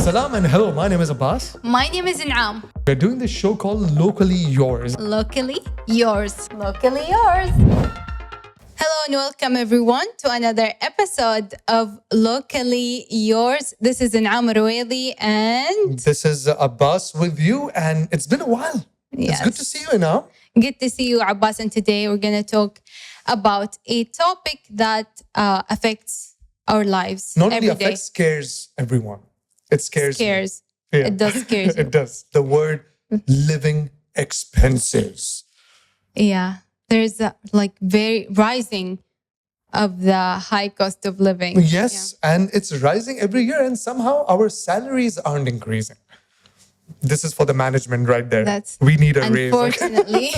Salam and hello, my name is Abbas. My name is In'am. We're doing this show called Locally Yours. Locally yours. Locally yours. Hello and welcome everyone to another episode of Locally Yours. This is In'am Roueli and This is Abbas with you, and it's been a while. Yes. It's good to see you now. Good to see you, Abbas. And today we're going to talk about a topic that affects our lives Not only every day. affects, scares everyone. It scares me. Scares. Yeah. It does scare you. It does. The word living expenses. Yeah. There's a very rising of the high cost of living. Yes, and it's rising every year, and somehow our salaries aren't increasing. This is for the management right there. We need a raise. Unfortunately.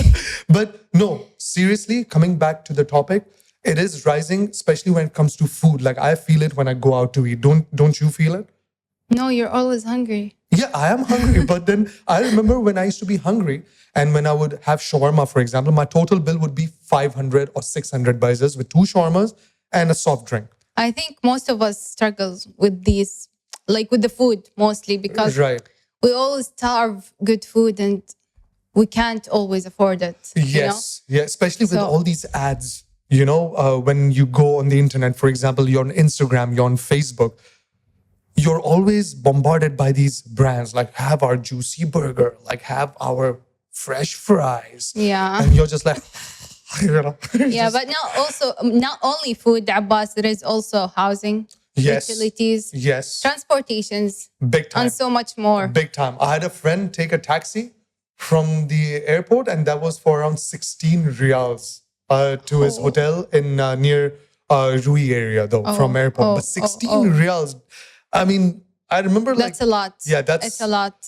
But no, seriously, coming back to the topic, it is rising, especially when it comes to food. Like I feel it when I go out to eat. Don't you feel it? No, you're always hungry. Yeah, I am hungry. But then I remember when I used to be hungry and when I would have shawarma, for example, my total bill would be 500 or 600 baizes with 2 shawarmas and a soft drink. I think most of us struggles with these, like with the food mostly, because we always starve good food and we can't always afford it. Yes, yeah, especially with all these ads. When you go on the internet, for example, you're on Instagram, you're on Facebook, you're always bombarded by these brands, like have our juicy burger, like have our fresh fries. Yeah. And you're just like, Yeah, but not only food, Abbas, there is also housing, utilities, transportations, big time, and so much more. Big time. I had a friend take a taxi from the airport, and that was for around 16 riyals to his hotel in near Rui area, though, from airport. But 16 riyals. I mean, I remember that's a lot. Yeah, it's a lot.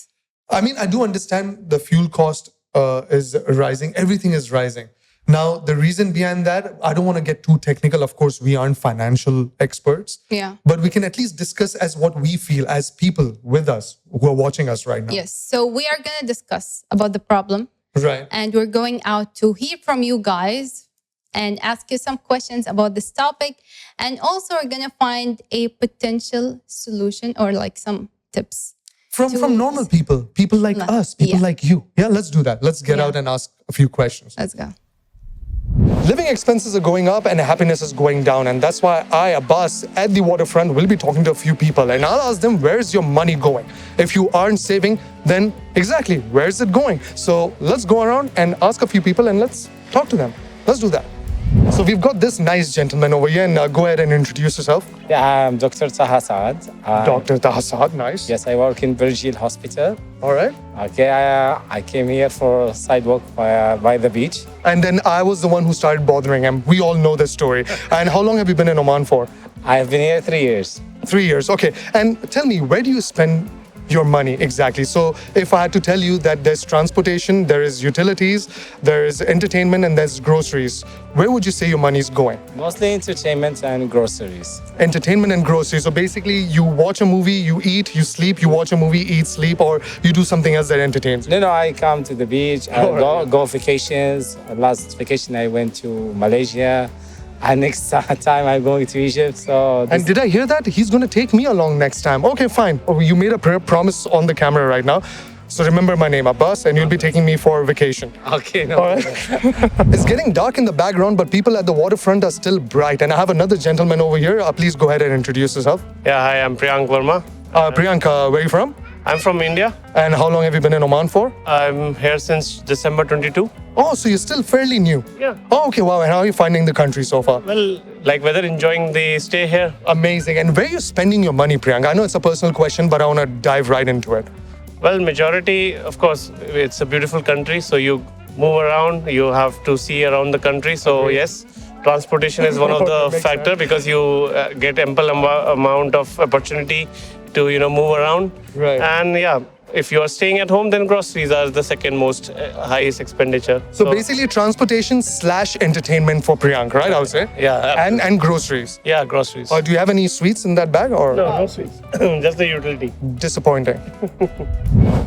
I mean, I do understand the fuel cost is rising. Everything is rising. Now, the reason behind that, I don't want to get too technical. Of course, we aren't financial experts. Yeah. But we can at least discuss as what we feel as people with us who are watching us right now. Yes. So we are going to discuss about the problem. Right. And we're going out to hear from you guys and ask you some questions about this topic. And also we're going to find a potential solution or like some tips. From normal people like us, people like you. Yeah, let's do that. Let's get out and ask a few questions. Let's go. Living expenses are going up and happiness is going down. And that's why I, Abbas, at the Waterfront, will be talking to a few people. And I'll ask them, where's your money going? If you aren't saving, then exactly, where's it going? So let's go around and ask a few people and let's talk to them. Let's do that. So we've got this nice gentleman over here, and go ahead and introduce yourself. Yeah, I'm Dr. Taha Saad. Dr. Taha Saad, nice. Yes, I work in Virgil Hospital. All right. Okay, I came here for a sidewalk by the beach. And then I was the one who started bothering him. We all know this story. And how long have you been in Oman for? I've been here 3 years. 3 years, okay. And tell me, where do you spend your money exactly? So if I had to tell you that there's transportation, there is utilities, there is entertainment, and there's groceries, where would you say your money is going? Mostly entertainment and groceries. Entertainment and groceries. So basically, you watch a movie, you eat, you sleep, you watch a movie, eat, sleep, or you do something else that entertains you? No, I come to the beach, go vacations. Last vacation, I went to Malaysia. And next time I'm going to Egypt. And did I hear that? He's going to take me along next time. Okay, fine. Oh, you made a promise on the camera right now. So remember my name, Abbas, and you'll be taking me for a vacation. Okay, no. All right. It's getting dark in the background, but people at the waterfront are still bright. And I have another gentleman over here. Please go ahead and introduce yourself. Yeah, hi, I'm Priyank Verma. Priyank, where are you from? I'm from India. And how long have you been in Oman for? I'm here since December 22. Oh, so you're still fairly new. Yeah. Oh, okay, wow. And how are you finding the country so far? Well, like weather, enjoying the stay here. Amazing. And where are you spending your money, Priyank? I know it's a personal question, but I want to dive right into it. Well, majority, of course, it's a beautiful country. So you move around, you have to see around the country. So yes, transportation is one of the factor because you get ample amount of opportunity to, move around. Right. And yeah, if you are staying at home, then groceries are the second most highest expenditure. So basically transportation / entertainment for Priyank, right? I would say. Yeah. And groceries. Yeah, groceries. Do you have any sweets in that bag or? No sweets. Just the utility. Disappointing.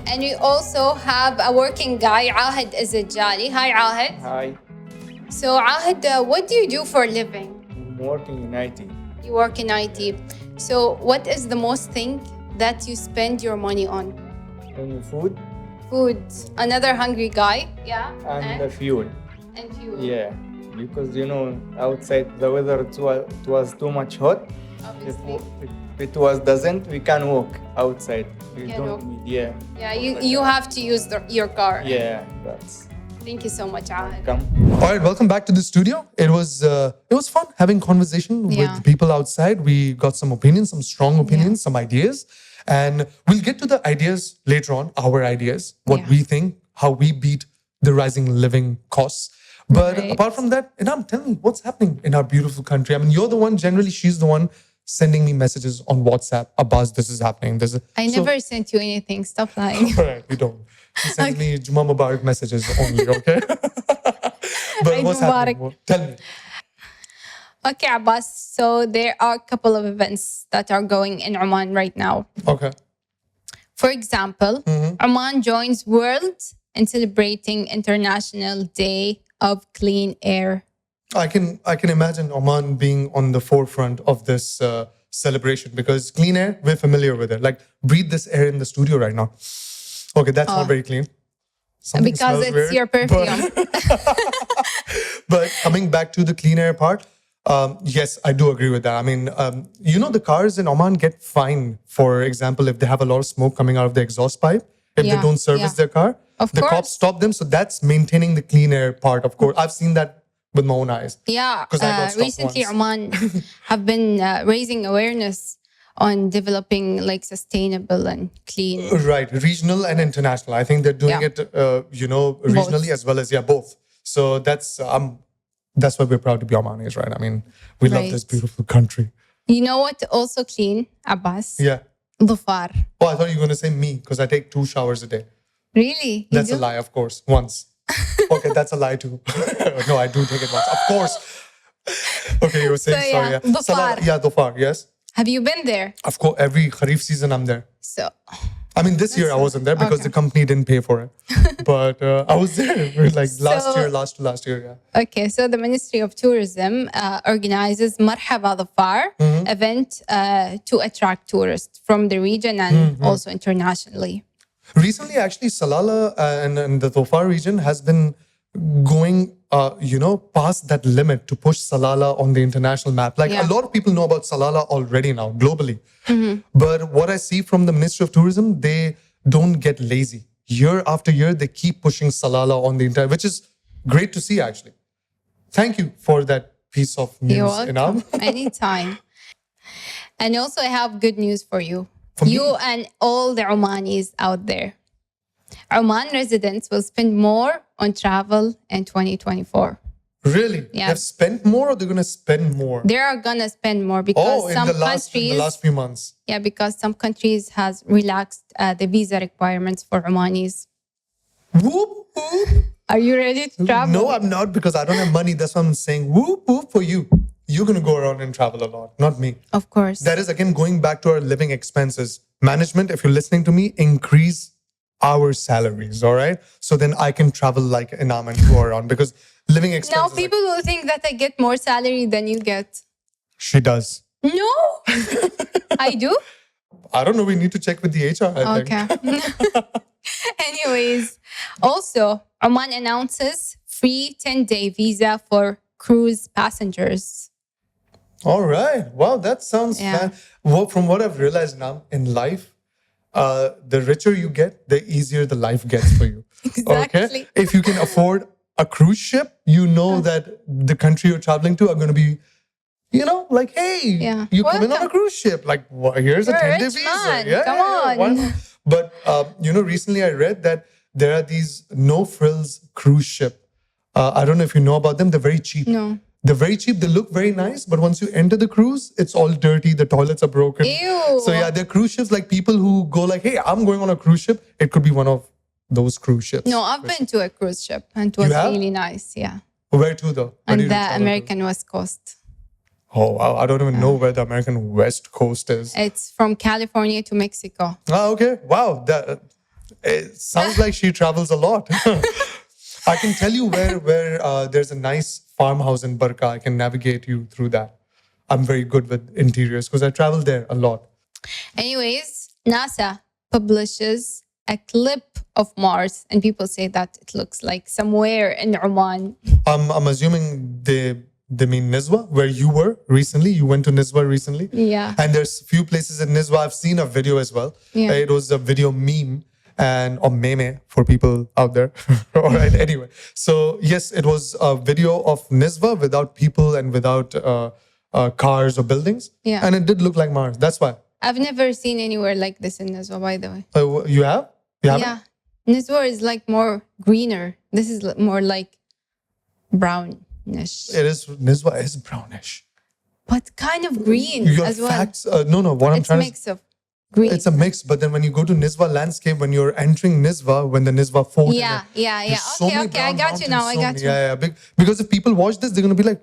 And we also have a working guy, Ahad Azajali. Hi, Ahad. Hi, So, Ahad, what do you do for a living? I'm working in IT. You work in IT. So, what is the most thing that you spend your money on? And food Food. Another hungry guy. Yeah. and the fuel. And fuel. Yeah, because outside the weather it was too much hot. If Obviously. it was doesn't, we can walk outside. We Can don't walk. need. Yeah. Yeah, you have to use your car. Yeah, that's Thank you so much, Ahad. come. All right, welcome back to the studio. It was fun having conversation Yeah. with people outside. We got some opinions, some strong opinions, some ideas, and we'll get to the ideas later on. Our ideas, what Yeah. we think, how we beat the rising living costs. But Right. apart from that, Inam, tell me what's happening in our beautiful country. I mean, you're the one. Generally, she's the one sending me messages on WhatsApp. Abbas, this is happening. This is. I So- never sent you anything. Stop lying. All right, we don't. He sends me Juma Mubarak messages only, okay? But Eid what's Mubarak. happening? Tell me. Okay, Abbas. So there are a couple of events that are going in Oman right now. Okay. For example, Oman joins world in celebrating International Day of Clean Air. I can imagine Oman being on the forefront of this celebration because clean air, we're familiar with it. Like, breathe this air in the studio right now. Okay, that's not very clean. Something Because smells it's weird, your perfume. But coming back to the clean air part, yes, I do agree with that. I mean, the cars in Oman get fined, for example, if they have a lot of smoke coming out of the exhaust pipe, if Yeah, they don't service yeah. their car, Of the course. cops stop them. So that's maintaining the clean air part, of course. I've seen that with my own eyes. Yeah, 'Cause I got stopped recently once. Oman have been raising awareness on developing like sustainable and clean. Right, regional and international. I think they're doing Yeah. it, regionally as well as both. So that's why we're proud to be Omanis, right? I mean, we love Right. this beautiful country. You know what? Also clean, Abbas. Yeah. Dhufar. Oh, I thought you were going to say me because I take 2 showers a day. Really? You That's do? a lie, of course. Once. Okay, that's a lie too. No, I do take it once. Of course. Okay, you were saying, So, yeah, sorry. Dhofar. Dhofar, yes. Have you been there? Of course, every Kharif season I'm there. So, I mean, this year I wasn't there because okay. the company didn't pay for it. But I was there like last So- year, last year, yeah. okay. So the Ministry of Tourism organizes Marhaba Dhufar event to attract tourists from the region and also internationally. Recently, actually, Salalah and the Dhofar region has been going, past that limit to push Salalah on the international map. Like Yeah. a lot of people know about Salalah already now, globally. But what I see from the Ministry of Tourism, they don't get lazy. Year after year, they keep pushing Salalah on the entire, which is great to see, actually. Thank you for that piece of news, You're welcome. Inam. Anytime. And also, I have good news for you. For me? You and all the Omanis out there. Oman residents will spend more on travel in 2024. Really? Yeah. They've spent more or they're going to spend more? They are gonna spend more because In some the countries, last few months. yeah, because some countries has relaxed the visa requirements for Omanis. Whoop, whoop. Are you ready to travel? No, I'm not because I don't have money. That's what I'm saying. Whoop, whoop for you. You're going to go around and travel a lot, not me. Of course. That is, again, going back to our living expenses. Management, if you're listening to me, increase our salaries, all right? So then I can travel like Inam and go around because living now expenses. people will think that I get more salary than you get. She does. No, I do. I don't know. We need to check with the HR, I think. Okay. Anyways, also, Oman announces free 10-day visa for cruise passengers. All right. Wow, that sounds Yeah. fun. Well, from what I've realized now in life, the richer you get, the easier the life gets for you. Exactly. Okay? If you can afford a cruise ship, you know that the country you're traveling to are going to be, like, hey, Yeah. you come in on a Welcome. cruise ship. Like, here's a You're a 10-day rich visa. man. Come on. why not? But, recently I read that there are these no-frills cruise ship. I don't know if you know about them. They're very cheap. No. They're very cheap. They look very nice. But once you enter the cruise, it's all dirty. The toilets are broken. Ew. So yeah, they're cruise ships like people who go like, hey, I'm going on a cruise ship. It could be one of those cruise ships. No, I've been to a cruise ship and it was You have? really nice. Yeah. Where to though? Where And did you the travel to? American West Coast. Oh, wow. I don't even know where the American West Coast is. It's from California to Mexico. Ah, okay. Wow. It sounds like she travels a lot. I can tell you where there's a nice farmhouse in Barka. I can navigate you through that. I'm very good with interiors because I travel there a lot. Anyways, NASA publishes a clip of Mars, and people say that it looks like somewhere in Oman. I'm assuming they mean Nizwa, where you were recently. You went to Nizwa recently. Yeah. And there's few places in Nizwa. I've seen a video as well. Yeah. It was a video meme or meme for people out there. All right. Anyway, so yes, it was a video of Nizwa without people and without cars or buildings. Yeah. And it did look like Mars. That's why. I've never seen anywhere like this in Nizwa, by the way. You have? You haven't? Yeah. Nizwa is like more greener. This is more like brownish. It is. Nizwa is brownish. But kind of green Your as well. facts. No. What I'm It's a trying to mix of green. It's a mix, but then when you go to Nizwa landscape, when you're entering Nizwa, when the Nizwa fort, Yeah. there's so Okay, many okay. I brown got you now. I mountains, got you. Yeah. Because if people watch this, they're gonna be like,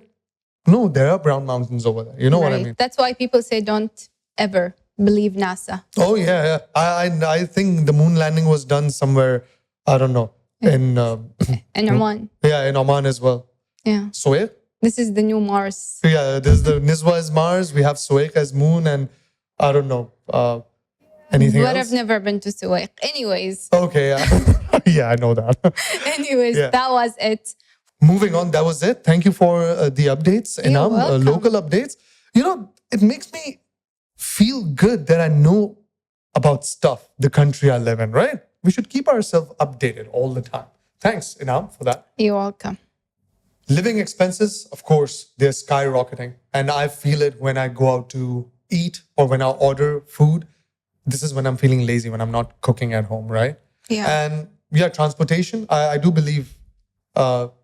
no, there are brown mountains over there. You know what I Right. mean? That's why people say don't ever believe NASA. Oh yeah. I think the moon landing was done somewhere. I don't know in And Oman. in Oman as well. Yeah. Suez. This is the new Mars. Yeah, there's the Nizwa is Mars. We have Suez as moon, and I don't know anything But else. I've never been to Suez. Anyways. Okay, yeah, yeah, I know that. Anyways, Yeah. that was it. Moving on, that was it. Thank you for the updates, Inam, welcome. local updates. You know, it makes me feel good that I know about stuff, the country I live in, right? We should keep ourselves updated all the time. Thanks, Inam, for that. You're welcome. Living expenses, of course, they're skyrocketing. And I feel it when I go out to eat or when I order food. This is when I'm feeling lazy, when I'm not cooking at home, right? Yeah. And yeah, transportation, I do believe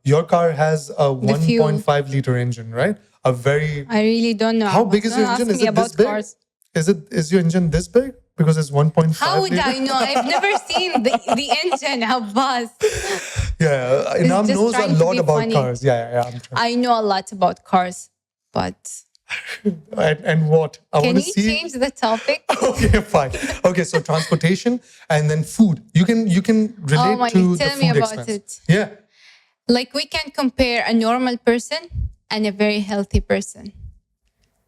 your car has a The fuel. 1.5 liter engine, right? A very, I really don't know. how big is Don't your ask engine? Is me it this about big? cars. Is your engine this big? Because it's 1.5 How would liter? I know? I've never seen the engine of bus. Yeah, Inam just knows a trying to lot be about funny. cars. Yeah. I'm trying. I know a lot about cars, but And what? I can want to you see. change the topic? Okay, fine. Okay, so transportation and then food. You can relate my to God, the tell me food about expense. it. Yeah. Like we can compare a normal person and a very healthy person.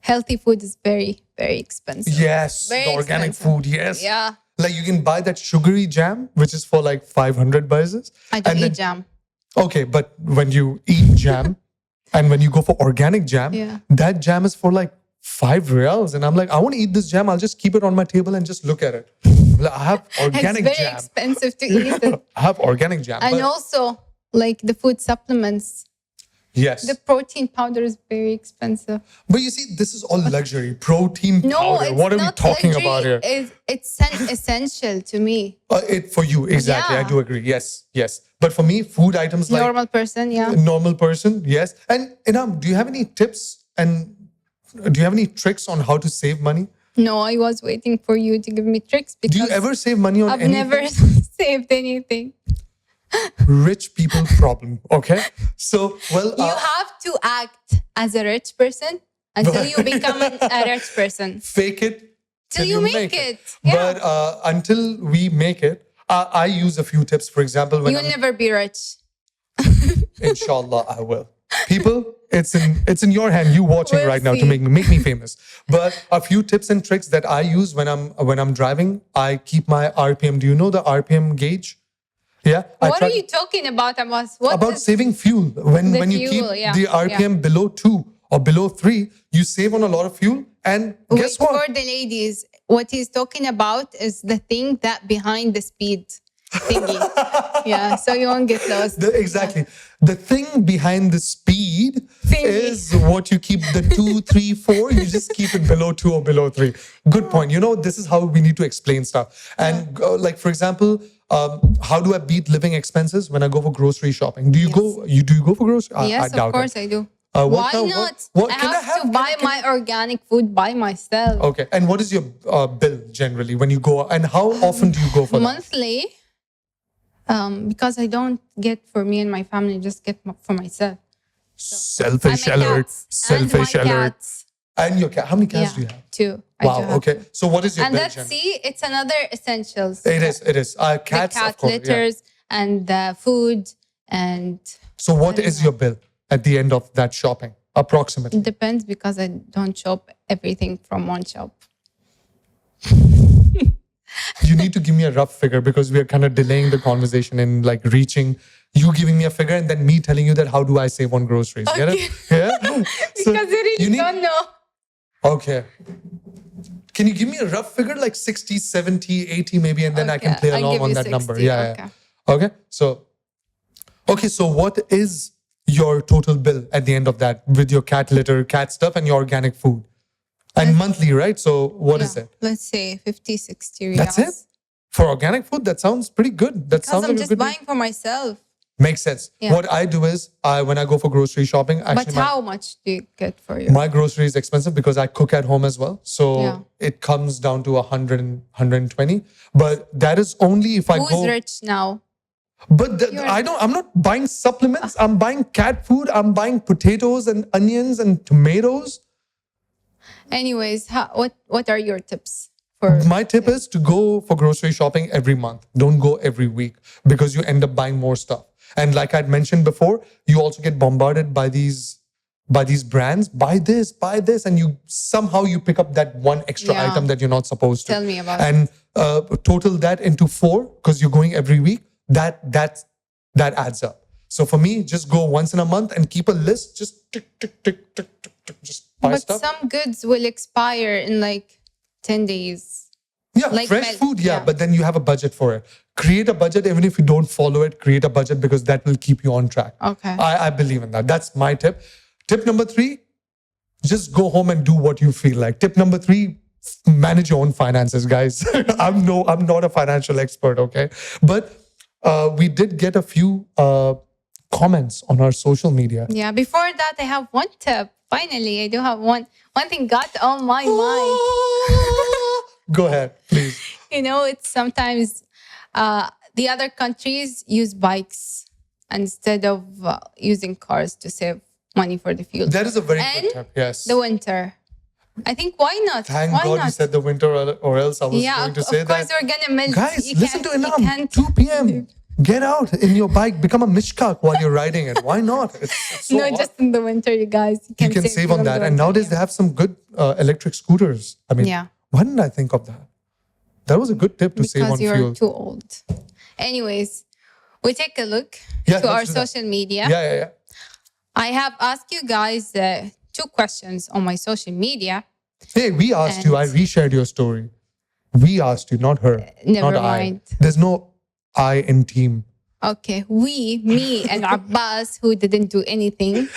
Healthy food is very, very expensive. Yes. Very the organic expensive. food. Yes. Yeah. Like you can buy that sugary jam, which is for like 500 basis. I don't And eat then- jam. Okay, but when you eat jam and when you go for organic jam, Yeah. that jam is for like 5 reals. And I'm like, I want to eat this jam. I'll just keep it on my table and just look at it. Like, I have organic It's very jam. expensive to eat it. I have organic jam. And but also, like the food supplements, yes. the protein powder is very expensive. But you see, this is all luxury. Protein No, powder. it's What are we not talking luxury. about here? It's essential to me. It for you, exactly. I Yeah. do agree. Yes. But for me, food items like Normal person, yeah. a normal person, yes. And Inam, do you have any tips and do you have any tricks on how to save money? No, I was waiting for you to give me tricks because Do you ever save money on I've anything? never saved anything. Rich people problem. Okay. So, well, You have to act as a rich person until you become a rich person. fake it Till you make it. Yeah. But until we make it, I use a few tips. For example, when You'll I'm, never be rich. inshallah, I will. People, it's in your hand. You watching We'll right now to see. make me famous. But a few tips and tricks that I use when I'm driving. I keep my RPM. Do you know the RPM gauge? Yeah. What are you talking about, Abbas? What about is- saving fuel? When The you keep fuel, yeah, the RPM below 2 or below 3, you save on a lot of fuel. And guess Wait, what? for the ladies, what he's talking about is the thing that behind the speed thingy. Yeah, so you won't get lost. Exactly. The thing behind the speed Thingy. is what you keep the 2, 3, 4. You just keep it below 2 or below 3. Good point. You know, this is how we need to explain stuff. And like, for example, how do I beat living expenses when I go for grocery shopping? Do you do you go for grocery? I Yes, doubt of course it. I do. What Why kind- not? what- I can I have have- to buy can- my organic food by myself. Okay. And what is your bill generally when you go? And how often do you go for that? Monthly, because I don't get for me and my family, just get for myself. Selfish And my alert. cats. Selfish and my alert. cats. And your cat. How many cats do you Yeah, have? 2. I do Wow. have Okay. 2. So what is your And bill that's generally? it's another essentials. It is. It is. The Cats, cat of course. Yeah. litters and the food, and So what is your bill at the end of that shopping, approximately? it depends because I don't shop everything from one shop. you need to give me a rough figure because we are kind of delaying the conversation in like reaching you giving me a figure and then me telling you that how do I save on groceries. Get it? Yeah. Because you really don't know. Okay. Can you give me a rough figure like 60, 70, 80 maybe, and then I can play I'll along give on you that 60. number. Yeah. Okay. So what is your total bill at the end of that with your cat litter, cat stuff, and your organic food? And monthly, right? So what is it? Let's say 50, 60 riyals. That's it? For organic food? That sounds pretty good. That Because sounds I'm like a just good buying for myself. Makes sense. Yeah. What I do is, when I go for grocery shopping, But actually how much do you get for your? my grocery is expensive because I cook at home as well. So Yeah. it comes down to 100 and 120. But that is only if I Who's go. rich now? But I'm not buying supplements. I'm buying cat food. I'm buying potatoes and onions and tomatoes. Anyways, what are your tips for? My tip is to go for grocery shopping every month. Don't go every week because you end up buying more stuff. And like I'd mentioned before, you also get bombarded by these brands. Buy this, and you somehow pick up that one extra Yeah. item that you're not supposed to. Tell me about and total that into 4 because you're going every week. That adds up. So for me, just go once in a month and keep a list. Just tick, tick, tick, tick, tick, tick. Just buy But stuff. some goods will expire in like 10 days. Yeah, like fresh milk, food, yeah. but then you have a budget for it. Create a budget, even if you don't follow it, create a budget because that will keep you on track. Okay. I believe in that. That's my tip. Tip number 3, just go home and do what you feel like. Tip number 3, manage your own finances, guys. I'm not a financial expert, okay? But we did get a few comments on our social media. Yeah. Before that, I have one tip. Finally, I do have one thing got on my mind. Go ahead, please. You know, it's sometimes the other countries use bikes instead of using cars to save money for the fuel. That is a very And good tip, yes. the winter. I think why not? Thank why God not? you said the winter or else I was going to say of course that. we're gonna melt. Guys, You listen to can't- you Inam. can't- 2 p.m. Get out in your bike, become a mishkak while you're riding it. Why not? It's so No, hot. just in the winter, you guys. You can save on that. And nowadays they have some good electric scooters. I mean, Yeah. why didn't I think of that? That was a good tip to save on because you're fuel. too old. Anyways, we take a look Yeah, to our let's do that. social media. Yeah. I have asked you guys 2 questions on my social media. Hey, we asked you. I And- reshared your story. We asked you, not her. Never not mind. I. There's no I in team. Okay, me and Abbas, who didn't do anything,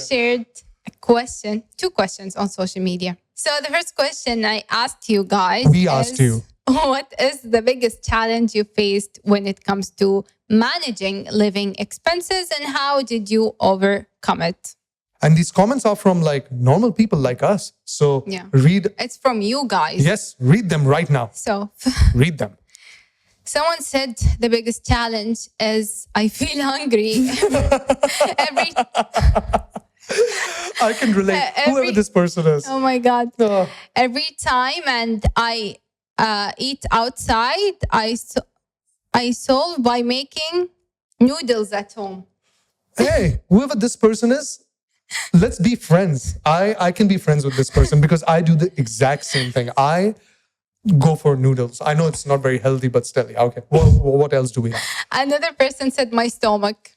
shared a question, 2 questions on social media. So the first question I asked you guys We asked you. What is the biggest challenge you faced when it comes to managing living expenses and how did you overcome it? And these comments are from like normal people like us. So Yeah. read. It's from you guys. Yes, read them right now. So Read them. someone said the biggest challenge is I feel hungry every I can relate. Whoever this person is. oh my god. Oh. Every time and I eat outside, I solve by making noodles at home. Hey, whoever this person is, let's be friends. I can be friends with this person because I do the exact same thing. I go for noodles. I know it's not very healthy, but still, yeah, okay. What else do we have? Another person said my stomach.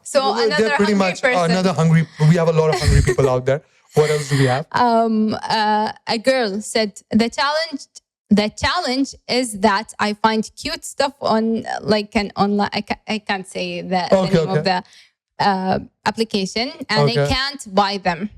So another They're pretty hungry much person. another hungry. We have a lot of hungry people out there. What else do we have? A girl said the challenge is that I find cute stuff on like an online. I can't say the name of the application, and I can't buy them.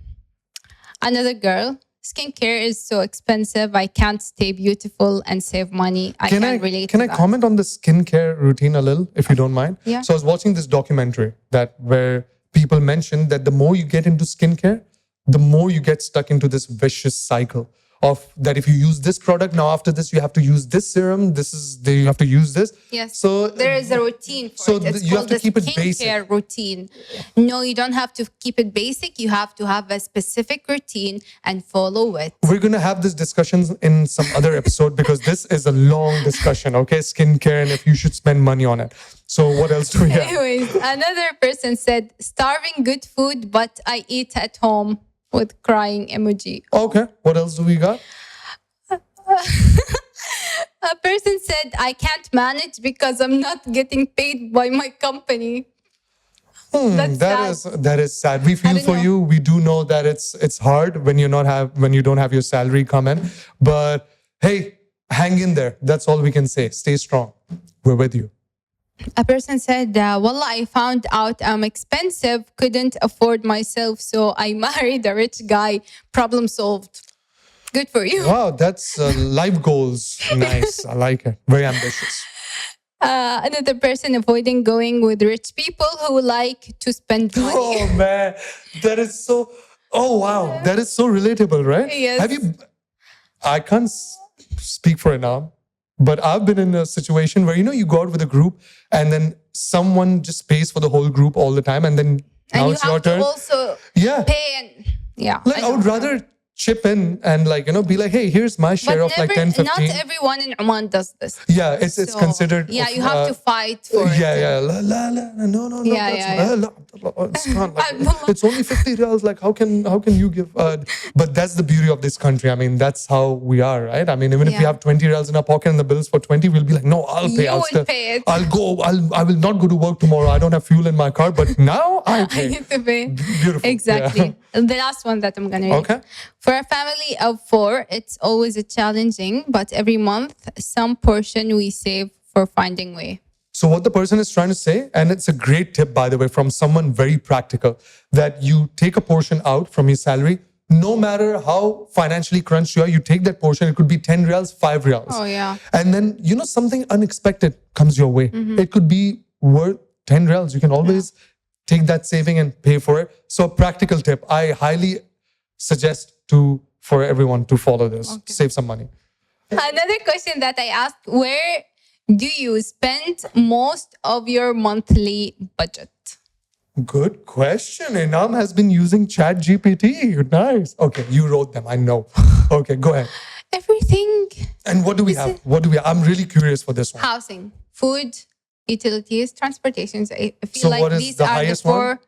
Another girl, skincare is so expensive. I can't stay beautiful and save money. I can't relate. Can to I that. comment on the skincare routine a little, if you don't mind? Yeah. So I was watching this documentary where people mentioned that the more you get into skincare, the more you get stuck into this vicious cycle of that if you use this product, now after this you have to use this serum, you have to use this. Yes. So there is a routine for so it. It's you have called to the keep it basic. skincare routine. No, you don't have to keep it basic. You have to have a specific routine and follow it. We're going to have this discussions in some other episode because this is a long discussion, okay? Skincare and if you should spend money on it. So what else do we have? Anyways, another person said, starving good food, but I eat at home with crying emoji. Okay, what else do we got? A person said, I can't manage because I'm not getting paid by my company. That's sad. That is sad. We feel don't for know. you. We do know that it's hard when when you don't have your salary come in. But hey, hang in there. That's all we can say. Stay strong. We're with you. A person said, Wallah, I found out I'm expensive, couldn't afford myself, so I married a rich guy. Problem solved. Good for you. Wow, that's life goals. Nice. I like it. Very ambitious. Another person avoiding going with rich people who like to spend money. Oh man, that is so. Oh wow, that is so relatable, right? Yes. Have you? I can't speak for it now, but I've been in a situation where you go out with a group and then someone just pays for the whole group all the time, and then now And you it's your have to turn. also Yeah, pay and yeah. like I would rather chip in and be like, hey, here's my share of like 10, 15. Not everyone in Oman does this. Yeah, it's So, considered. Yeah, you have to fight for it. Yeah. No. Yeah, that's yeah. It's not like, Abdullah. it's only 50 riyals. Like, how can you give? But that's the beauty of this country. I mean, that's how we are, right? I mean, even if we Yeah. have 20 riyals in our pocket and the bills for 20, we'll be like, no, I'll pay. You I'll will still, pay it. I'll go. I will not go to work tomorrow. I don't have fuel in my car, but now I I pay. need to pay. Beautiful. Exactly. The last one that I'm going to read. Okay. For a family of 4, it's always a challenging, but every month, some portion we save for finding way. So what the person is trying to say, and it's a great tip, by the way, from someone very practical, that you take a portion out from your salary, no matter how financially crunched you are, you take that portion. It could be 10 riyals, 5 riyals. Oh, yeah. And then, something unexpected comes your way. It could be worth 10 riyals. You can always take that saving and pay for it. So a practical tip, I highly suggest for everyone to follow this. Save some money. Another question that I asked, where do you spend most of your monthly budget? Good question. Inam has been using ChatGPT. Nice. Okay, you wrote them. I know. Okay, go ahead. Everything. And what do we have? I'm really curious for this one. Housing, food, utilities, transportations. I feel So like what is these the are highest one?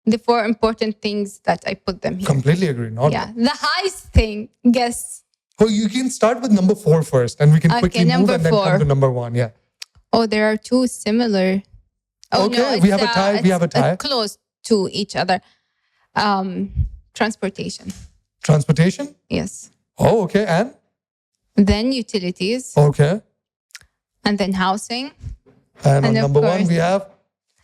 the 4 important things that I put them here. Completely agree. Not Yeah. The highest thing, guess. Oh, you can start with number 4 first, and we can quickly move number and then 4. come to number 1. Yeah. Oh, there are 2 similar. Oh, Okay, no, we have a tie, we it's, have a tie. close to each other. Transportation. Transportation? Yes. Oh, okay. And? Then utilities. Okay. And then housing. And on And of number 1, course- we have?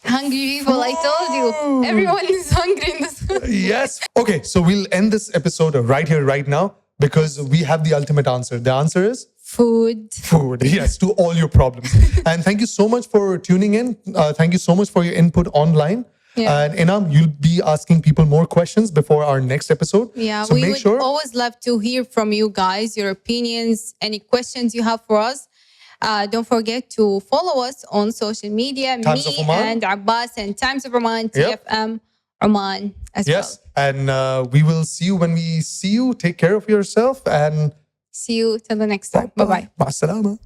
Hungry people, I told you. Everyone is hungry in this. Yes. Okay, so we'll end this episode right here, right now, because we have the ultimate answer. The answer is? Food. Food. Yes, to all your problems. And thank you so much for tuning in. Thank you so much for your input online. Yeah. And Inam, you'll be asking people more questions before our next episode. Yeah, So we make would sure. always love to hear from you guys, your opinions, any questions you have for us. Don't forget to follow us on social media. Times me of Oman. and Abbas and Times of Oman, Yep. TFM Oman as Yes. well. And we will see you when we see you. Take care of yourself and See you till the next time. Bye-bye. Ma'as salama.